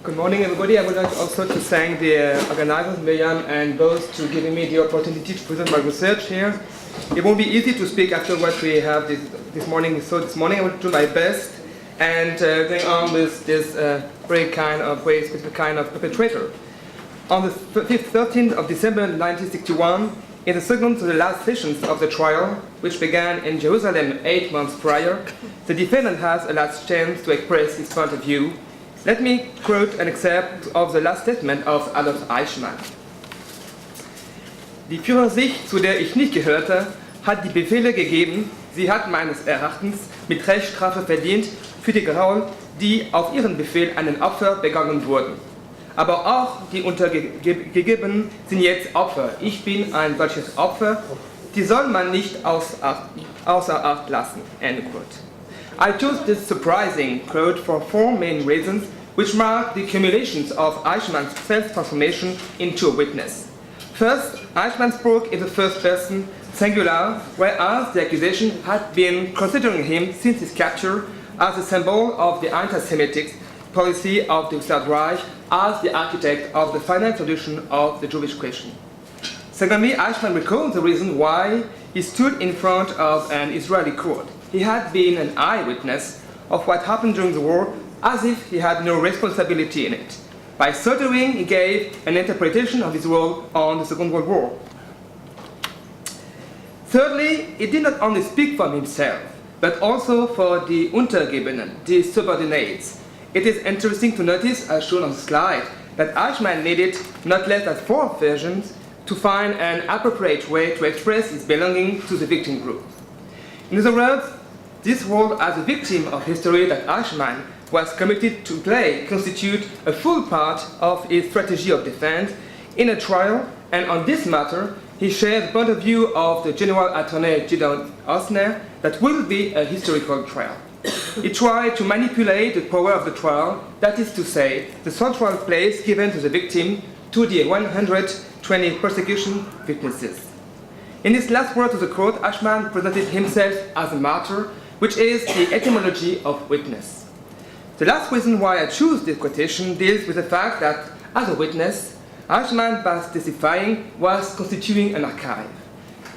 Good morning, everybody. I would like also to thank the organizers, Miriam and both, to giving me the opportunity to present my research here. It won't be easy to speak after what we have this morning. So this morning I will do my best and going on with this very specific kind of perpetrator. On the 13th of December 1961, in the second to the last sessions of the trial, which began in Jerusalem 8 months prior, the defendant has a last chance to express his point of view. Let me quote an excerpt of the last statement of Adolf Eichmann. Die Führersicht, zu der ich nicht gehörte, hat die Befehle gegeben. Sie hat meines Erachtens mit Recht Strafe verdient für die Grauen, die auf ihren Befehl an den Opfer begangen wurden. Aber auch die Untergegebenen sind jetzt Opfer. Ich bin ein solches Opfer. Die soll man nicht außer Acht lassen. End quote. I chose this surprising quote for four main reasons, which mark the accumulations of Eichmann's self-transformation into a witness. First, Eichmann spoke in the first person, singular, whereas the accusation had been considering him since his capture as a symbol of the anti-Semitic policy of the Third Reich, as the architect of the final solution of the Jewish question. Secondly, Eichmann recalled the reason why he stood in front of an Israeli court. He had been an eyewitness of what happened during the war, as if he had no responsibility in it. By so doing, he gave an interpretation of his role on the Second World War. Thirdly, he did not only speak for himself, but also for the Untergebenen, the subordinates. It is interesting to notice, as shown on the slide, that Eichmann needed not less than 4 versions to find an appropriate way to express his belonging to the victim group. In other words, this role as a victim of history that Eichmann was committed to play constitutes a full part of his strategy of defense in a trial, and on this matter, he shares the point of view of the General Attorney Gideon Osner that will be a historical trial. He tried to manipulate the power of the trial, that is to say, the central place given to the victim to the 120 prosecution witnesses. In his last word to the court, Eichmann presented himself as a martyr, which is the etymology of witness. The last reason why I choose this quotation deals with the fact that, as a witness, Eichmann, by testifying, was constituting an archive.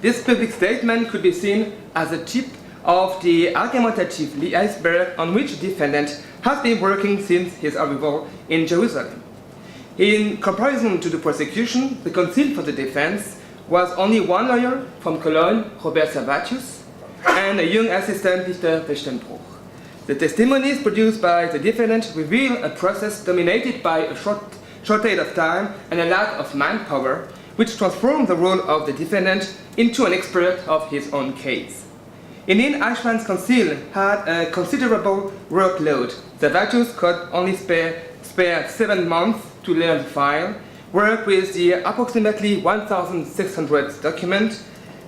This public statement could be seen as a tip of the argumentative iceberg on which the defendant has been working since his arrival in Jerusalem. In comparison to the prosecution, the counsel for the defense was only one lawyer from Cologne, Robert Servatius, and a young assistant, Mr. Westenbruch. The testimonies produced by the defendant reveal a process dominated by a shortage of time and a lack of manpower, which transformed the role of the defendant into an expert of his own case. Indeed, Eichmann's counsel had a considerable workload. Servatius could only spare 7 months to learn the file, work with the approximately 1,600 documents,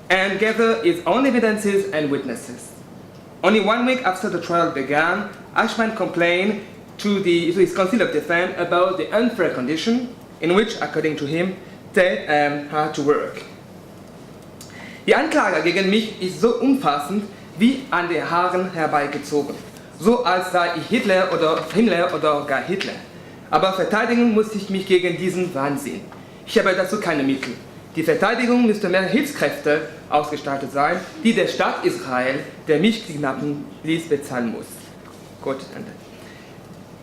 and gather his own evidences and witnesses. Only 1 week after the trial began, Eichmann complained to his counsel of defense about the unfair condition in which, according to him, they had to work. Die Anklage gegen mich ist so umfassend wie an den Haaren herbeigezogen, so als sei ich Hitler oder gar Hitler. Aber verteidigen muss ich mich gegen diesen Wahnsinn. Ich habe dazu keine Mittel. Die Verteidigung müsste mehr Hilfskräfte ausgestattet sein, die der Staat Israel, der mich kidnappen ließ, bezahlen muss. Quote ended.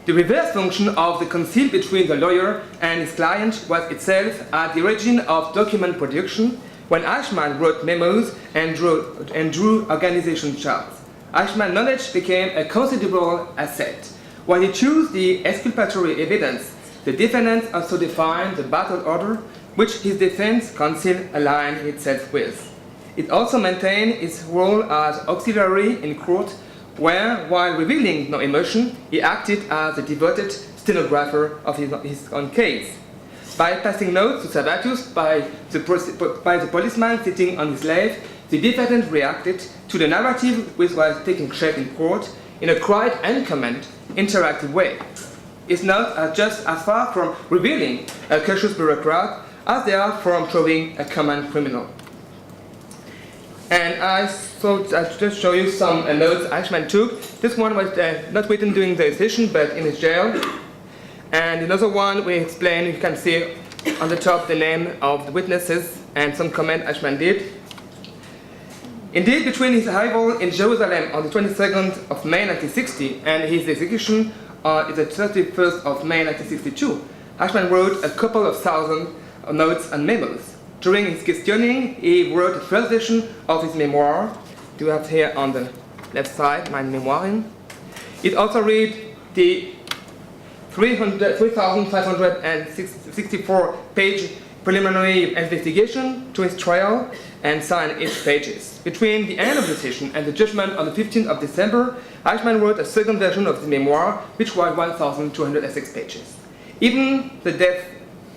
The reverse function of the counsel between the lawyer and his client was itself at the origin of document production when Eichmann wrote memos and drew organization charts. Eichmann's knowledge became a considerable asset. When he chose the exculpatory evidence, the defendant also defined the battle order which his defense counsel aligned itself with. It also maintained its role as auxiliary in court, where, while revealing no emotion, he acted as a devoted stenographer of his own case. By passing notes to Servatius by the policeman sitting on his left, the defendant reacted to the narrative which was taking shape in court in a quiet and comment, interactive way. His notes are just as far from revealing a cautious bureaucrat as they are from showing a common criminal. And I thought I'd just show you some notes Eichmann took. This one was not written during the session, but in his jail. And another one we explain, you can see on the top the name of the witnesses and some comment Eichmann did. Indeed, between his arrival in Jerusalem on the 22nd of May 1960 and his execution on the 31st of May 1962, Eichmann wrote a couple of thousand notes and memos. During his questioning, he wrote the first version of his memoir. You have here on the left side, my memoir. It also read the 3,564-page preliminary investigation to his trial and signed its pages. Between the end of the session and the judgment on the 15th of December, Eichmann wrote a second version of the memoir, which was 1,206 pages. Even the death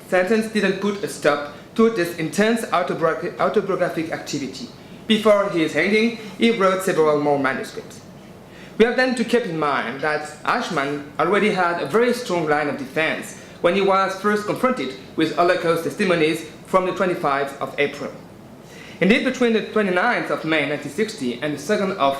sentence didn't put a stop to this intense autobiographic activity. Before his hanging, he wrote several more manuscripts. We have then to keep in mind that Eichmann already had a very strong line of defense when he was first confronted with Holocaust Testimonies from the 25th of April. Indeed, between the 29th of May 1960 and the 2nd of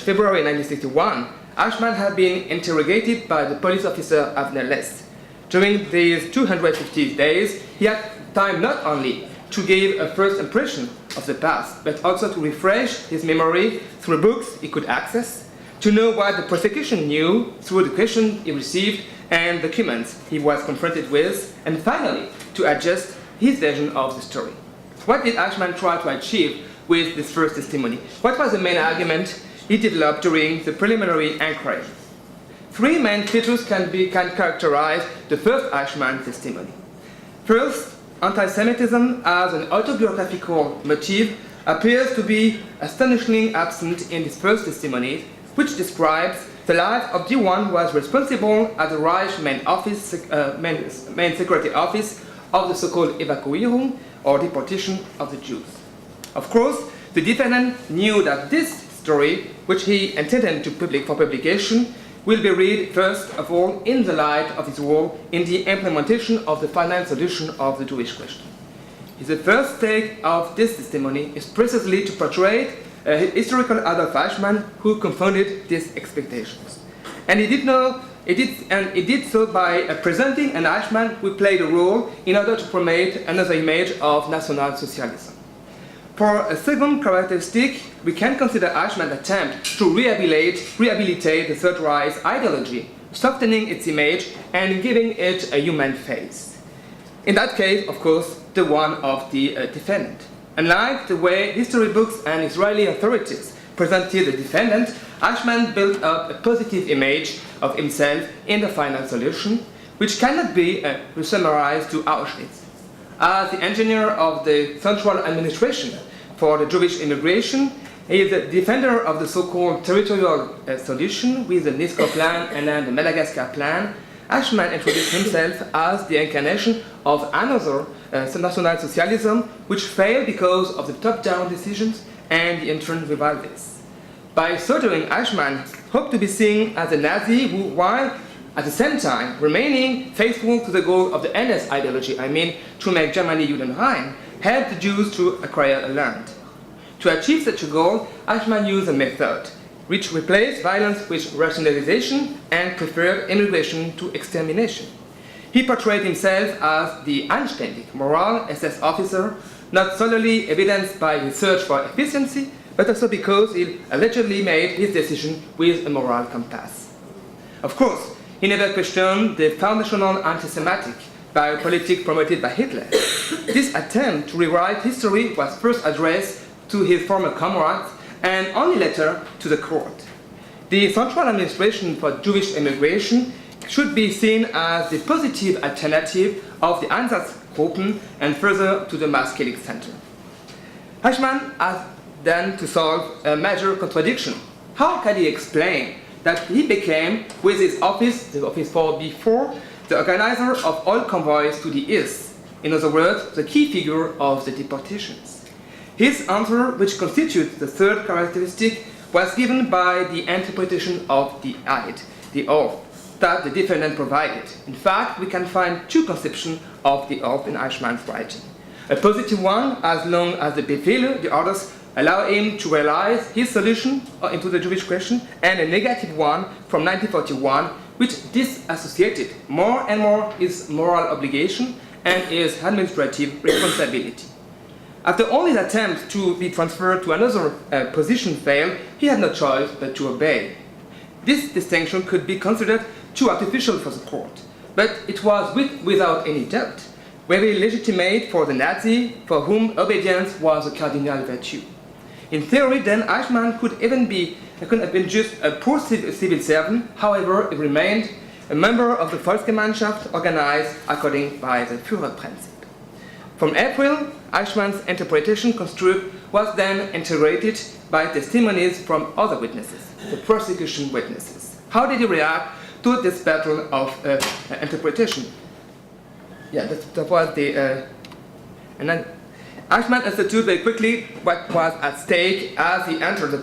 February 1961, Eichmann had been interrogated by the police officer Avner Less. During these 250 days, he had time not only to give a first impression of the past, but also to refresh his memory through books he could access, to know what the prosecution knew through the questions he received and documents he was confronted with, and finally, to adjust his version of the story. What did Eichmann try to achieve with this first testimony? What was the main argument he developed during the preliminary inquiry? Three main features can characterize the first Eichmann testimony. First, anti-Semitism as an autobiographical motive appears to be astonishingly absent in this first testimony, which describes the life of the one who was responsible at the Reich main security office of the so-called Evakuierung, or deportation of the Jews. Of course, the defendant knew that this story, which he intended to for publication, will be read first of all in the light of his role in the implementation of the final solution of the Jewish question. The first take of this testimony is precisely to portray a historical Adolf Eichmann who confounded these expectations. And he did so by presenting an Eichmann who played a role in order to promote another image of National Socialism. For a second characteristic, we can consider Eichmann's attempt to rehabilitate the Third Reich ideology, softening its image and giving it a human face. In that case, of course, the one of the defendant. Unlike the way history books and Israeli authorities presented the defendant, Eichmann built up a positive image of himself in the final solution, which cannot be summarized to Auschwitz. As the engineer of the central administration for the Jewish immigration, he is a defender of the so-called territorial solution with the Nisko Plan and then the Madagascar Plan. Eichmann introduced himself as the incarnation of another National Socialism, which failed because of the top-down decisions and the internal rivalities. By so doing, Eichmann hoped to be seen as a Nazi who, while at the same time remaining faithful to the goal of the NS ideology, to make Germany Judenrein, helped the Jews to acquire land. To achieve such a goal, Eichmann used a method which replaced violence with rationalization and preferred immigration to extermination. He portrayed himself as the anständig, moral SS officer, not solely evidenced by his search for efficiency, but also because he allegedly made his decision with a moral compass. Of course, he never questioned the foundational anti-Semitic biopolitic promoted by Hitler. This attempt to rewrite history was first addressed to his former comrades and only later to the court. The Central Administration for Jewish Immigration should be seen as the positive alternative of the Einsatzgruppen and further to the mass killing center. Eichmann has then to solve a major contradiction. How can he explain that he became, with his office, the Office 4B4, the organizer of all convoys to the east, in other words, the key figure of the deportations? His answer, which constitutes the third characteristic, was given by the interpretation of the Eid, the oath, that the defendant provided. In fact, we can find two conceptions of the oath in Eichmann's writing. A positive one, as long as the Befehle, the orders, allow him to realize his solution into the Jewish question, and a negative one from 1941, which disassociated more and more his moral obligation and his administrative responsibility. After all his attempts to be transferred to another position failed, he had no choice but to obey. This distinction could be considered too artificial for the court, but it was without any doubt very legitimate for the Nazi, for whom obedience was a cardinal virtue. In theory, then, Eichmann could have been just a poor civil servant. However, he remained a member of the Volksgemeinschaft organized according by the Führerprinzip. From April, Eichmann's interpretation construct was then integrated by testimonies from other witnesses, the prosecution witnesses. How did he react to this battle of interpretation? Yeah, that was the... and then Eichmann understood very quickly what was at stake as he entered the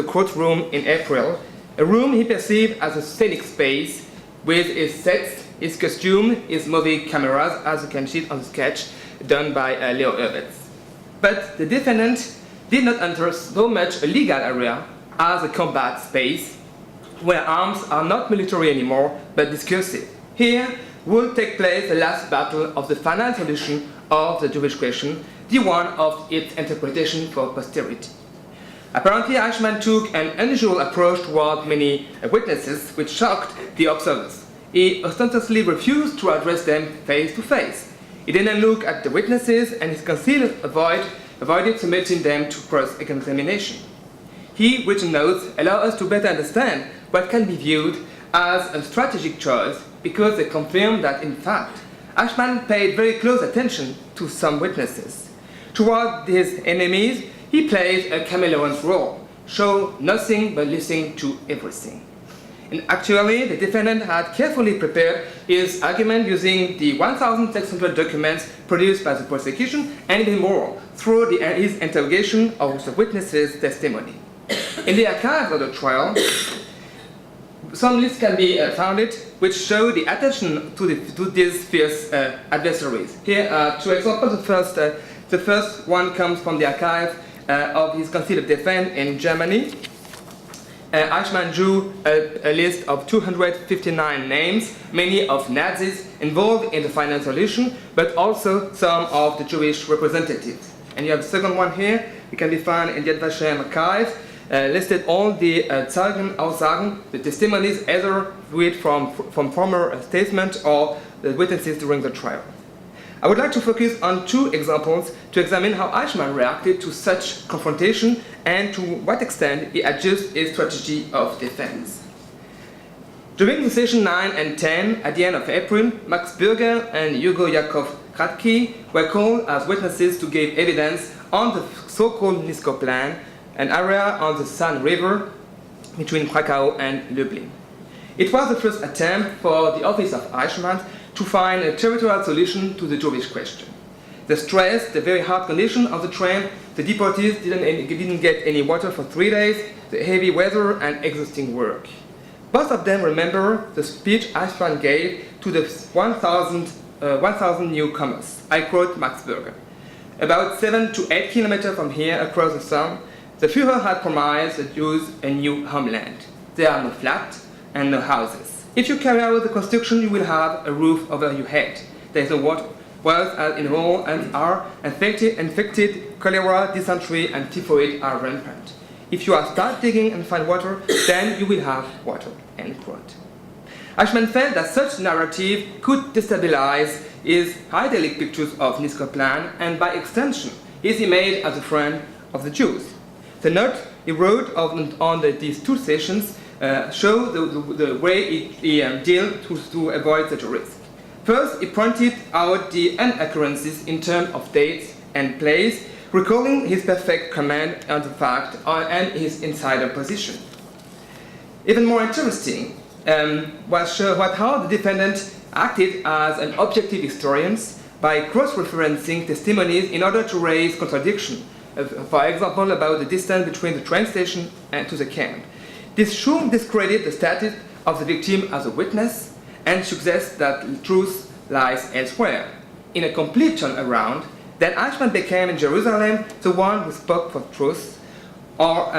courtroom in April, a room he perceived as a scenic space with his sets, his costume, his movie cameras, as you can see on the sketch done by Leo Hurwitz. But the defendant did not enter so much a legal area as a combat space, where arms are not military anymore, but discursive. Here will take place the last battle of the final solution of the Jewish question, the one of its interpretation for posterity. Apparently, Eichmann took an unusual approach toward many witnesses, which shocked the observers. He ostensibly refused to address them face to face. He didn't look at the witnesses, and his concealed avoided submitting them to cross-examination. He written notes allow us to better understand what can be viewed as a strategic choice, because they confirm that, in fact, Eichmann paid very close attention to some witnesses. Toward his enemies, he played a chameleon's role, show nothing but listening to everything. And actually, the defendant had carefully prepared his argument using the 1,600 documents produced by the prosecution, and even more, through his interrogation of the witnesses' testimony. In the archives of the trial, some lists can be founded which show the attention to these fierce adversaries. Here are two examples. The first one comes from the archive of his concealed defense in Germany. Eichmann drew a list of 259 names, many of Nazis involved in the final solution, but also some of the Jewish representatives. And you have the second one here. It can be found in the Yad Vashem archive. Listed all the Zeugen, Aussagen, the testimonies, either read from former statements or the witnesses during the trial. I would like to focus on two examples to examine how Eichmann reacted to such confrontation and to what extent he adjusted his strategy of defense. During the session 9 and 10, at the end of April, Max Bürger and Hugo Yakov Kratky were called as witnesses to give evidence on the so-called Nisko Plan, an area on the San River between Krakow and Lublin. It was the first attempt for the office of Eichmann to find a territorial solution to the Jewish question. They stressed the very hard condition of the train, the deportees didn't get any water for 3 days, the heavy weather and exhausting work. Both of them remember the speech Eichmann gave to the 1,000 newcomers. I quote Max Bürger. About 7 to 8 kilometers from here across the Somme, the Führer had promised the Jews a new homeland. There are no flats and no houses. If you carry out the construction, you will have a roof over your head. There is no water. Wells in all and are infected, cholera, dysentery, and typhoid are rampant. If you start digging and find water, then you will have water. End quote. Eichmann felt that such narrative could destabilize his idyllic pictures of Nisko Plan and, by extension, his image as a friend of the Jews. The note he wrote on these two sessions show the way he dealt to avoid such a risk. First, he pointed out the inaccuracies in terms of dates and place, recalling his perfect command on the fact and his insider position. Even more interesting was how the defendant acted as an objective historian by cross-referencing testimonies in order to raise contradiction. For example, about the distance between the train station and to the camp. This should discredit the status of the victim as a witness and suggests that the truth lies elsewhere. In a complete turnaround, then Eichmann became in Jerusalem the one who spoke for truth, or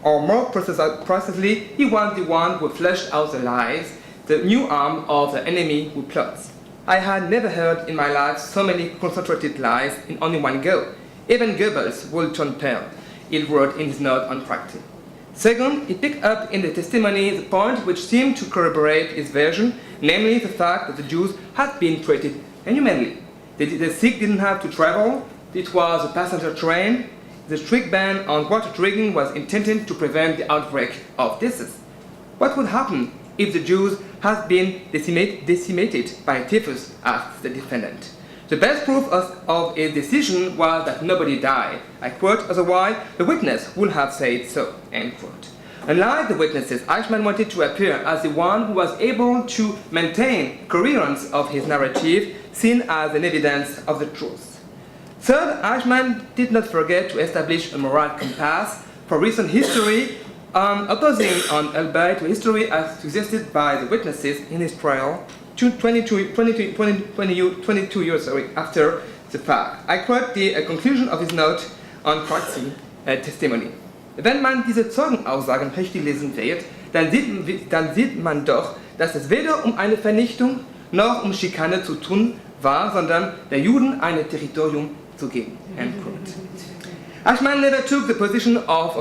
or more precisely, he was the one who fleshed out the lies, the new arm of the enemy who plots. I had never heard in my life so many concentrated lies in only one go. Even Goebbels would turn pale, he wrote in his note on practice. Second, he picked up in the testimony the point which seemed to corroborate his version, namely the fact that the Jews had been treated inhumanly. The sick didn't have to travel, it was a passenger train. The strict ban on water drinking was intended to prevent the outbreak of disease. What would happen if the Jews had been decimated by typhus, asked the defendant. The best proof of his decision was that nobody died. I quote, otherwise the witness would have said so, end quote. Unlike the witnesses, Eichmann wanted to appear as the one who was able to maintain coherence of his narrative, seen as an evidence of the truth. Third, Eichmann did not forget to establish a moral compass for recent history, opposing on albeit to history as suggested by the witnesses in his trial 22 years after the fact. I quote the conclusion of his note on Praxis testimony. Wenn man diese Zeugenaussagen richtig lesen wird, dann sieht man doch, dass es weder um eine Vernichtung noch um Schikane zu tun war, sondern der Juden ein Territorium zu geben. End quote. Eichmann never took the position of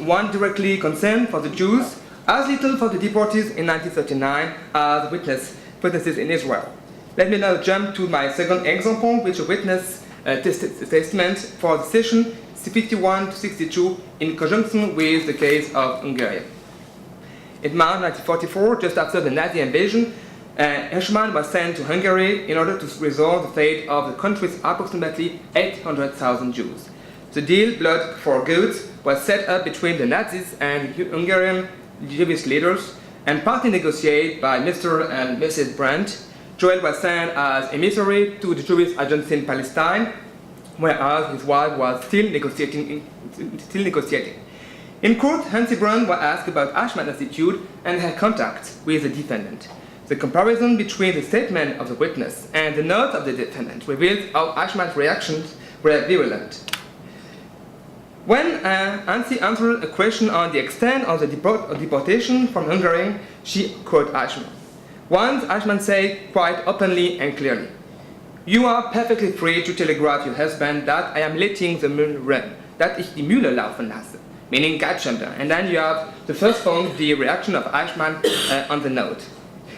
one directly concerned for the Jews, as little for the deportees in 1939 as witnesses in Israel. Let me now jump to my second example, which is a witness testament for the session 51 to 62 in conjunction with the case of Hungary. In March 1944, just after the Nazi invasion, Eichmann was sent to Hungary in order to resolve the fate of the country's approximately 800,000 Jews. The deal, blood for goods, was set up between the Nazis and Hungarian Jewish leaders and partly negotiated by Mr. and Mrs. Brandt. Joel was sent as emissary to the Jewish agency in Palestine, whereas his wife was still negotiating. In court, Hansi Brandt was asked about Eichmann's attitude and her contact with the defendant. The comparison between the statement of the witness and the note of the defendant reveals how Eichmann's reactions were virulent. When Hansi answered a question on the extent of the deportation from Hungary, she quoted Eichmann. Once Eichmann said quite openly and clearly, "You are perfectly free to telegraph your husband that I am letting the mill run, that ich die Mühle laufen lasse," meaning Gatschender. And then you have the first point, the reaction of Eichmann on the note.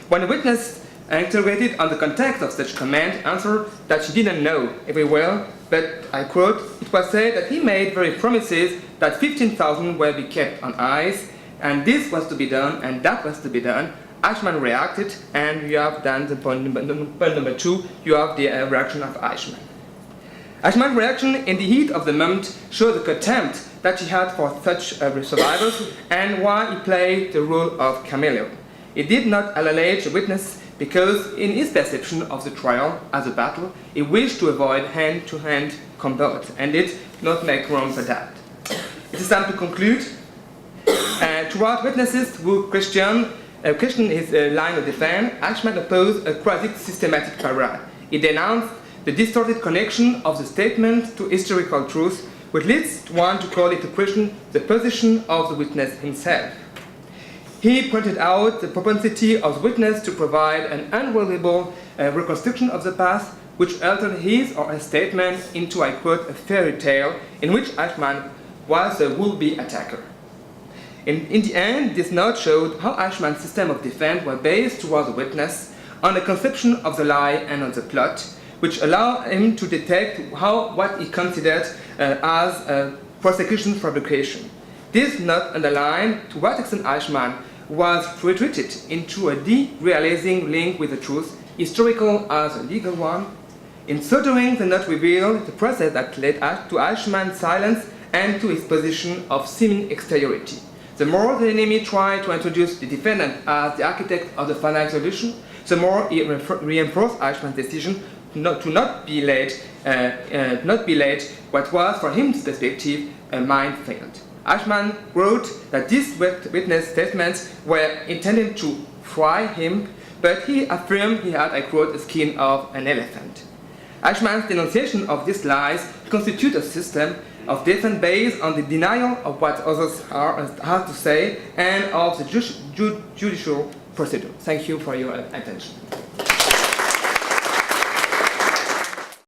When the witness interrogated on the context of such command, answered that she didn't know very well, but I quote, "It was said that he made very promises that 15,000 were be kept on ice, and this was to be done, and that was to be done." Eichmann reacted, and you have then the point number two, you have the reaction of Eichmann. Eichmann's reaction in the heat of the moment showed the contempt that he had for such survivors and why he played the role of chameleon. He did not alienate the witness because in his perception of the trial as a battle, he wished to avoid hand-to-hand combat and did not make room for that. It is time to conclude. Throughout witnesses who questioned his line of defense, Eichmann opposed a quasi-systematic parade. He denounced the distorted connection of the statement to historical truth, which leads one to call into question the position of the witness himself. He pointed out the propensity of the witness to provide an unreliable reconstruction of the past, which altered his or her statement into, I quote, a fairy tale in which Eichmann was the would-be attacker. In the end, this note showed how Eichmann's system of defense was based towards the witness on the conception of the lie and on the plot, which allowed him to detect what he considered as prosecution fabrication. This note underlined to what extent Eichmann was retreated into a derealizing link with the truth, historical as a legal one. In so doing, the note revealed the process that led to Eichmann's silence and to his position of seeming exteriority. The more the enemy tried to introduce the defendant as the architect of the final solution, the more he reinforced Eichmann's decision to not be led what was, from his perspective, a minefield. Eichmann wrote that these witness statements were intended to fry him, but he affirmed he had, I quote, the skin of an elephant. Eichmann's denunciation of these lies constitutes a system of defense based on the denial of what others have to say and of the judicial procedure. Thank you for your attention.